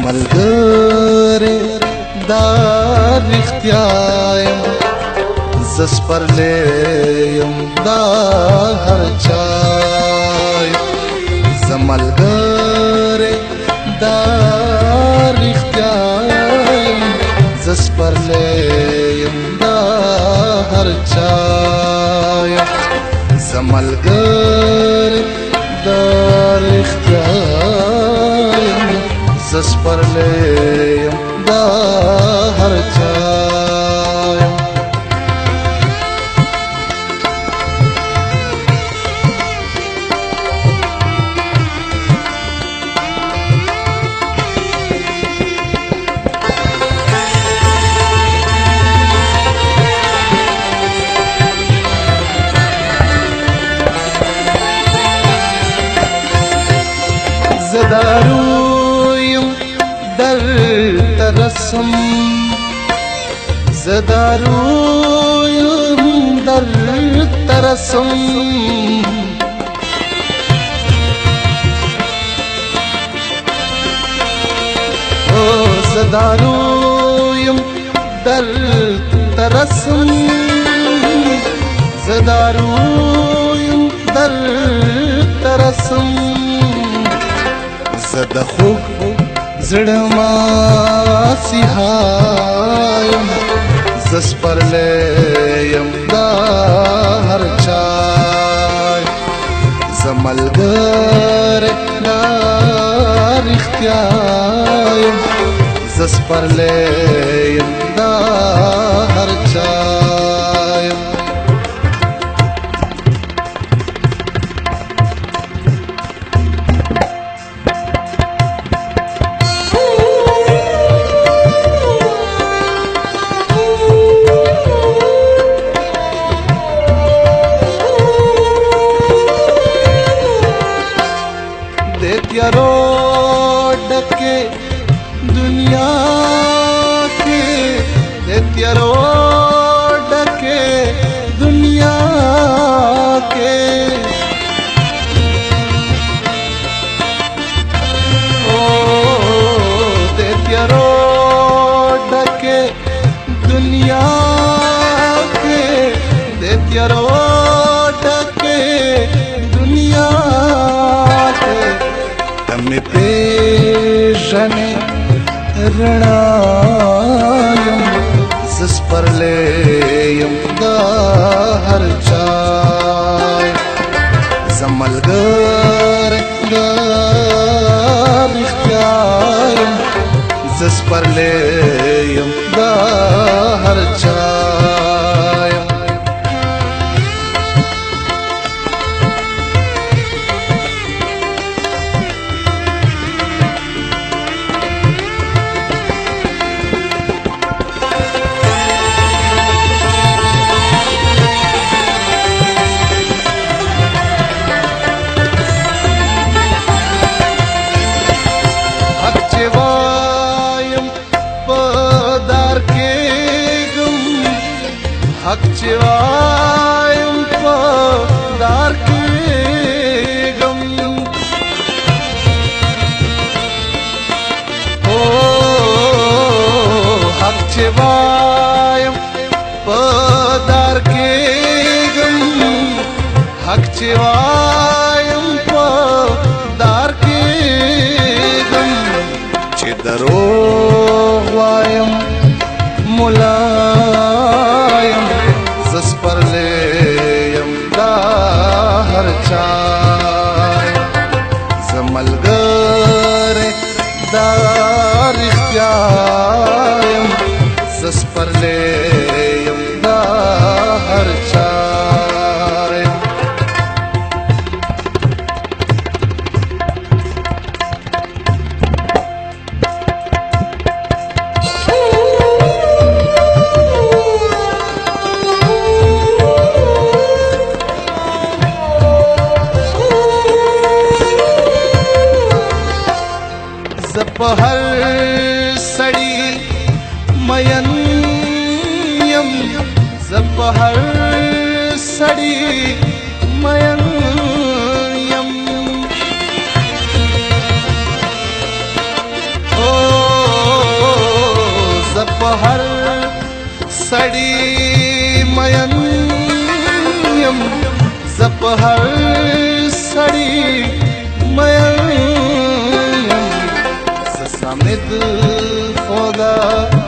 زملګری دا رښتیا یم زه سپرلی یم دا هر چا یم زملګری دا رښتیا یم زه سپرلی یم دا هر چا یم زملګری دا رښتیا یم زه سپرلی یم دا هر چا یم زه دارو یم درته رسم زه دارو یم درته رسم زه دارو یم درته رسم زه دارو یم درته رسم زه د خوږ زړه مسیحا یم زه سپرلی یم دا هر چا زه ملګری دا رښتیا یم زه سپرلی یم دا هر چا یم تیارو ڈکے دنیا کے تیارو ڈکے دنیا کے تیارو ڈکے دنیا کے تیارو ڈکے دنیا می پیژنې رڼا یم زه سپرلی یم دا هر چا زه ملګری دا رښتیا یم زه سپرلی یم دا هر چا یم حق چې وایم په دار کېږم حق چې وایم په دار کېږم حق چې وایم په دار کېږم چې دروغ وایم ملایم زه سپرلی یم دا هر چا زه ملګری دا رښتیا یم زه سپرلی یم دا هر چا زه په هر سړي مین یم زه په هر سړي مین یم सड़ी मयन यम जप हर सड़ी मयन यम समिद होगा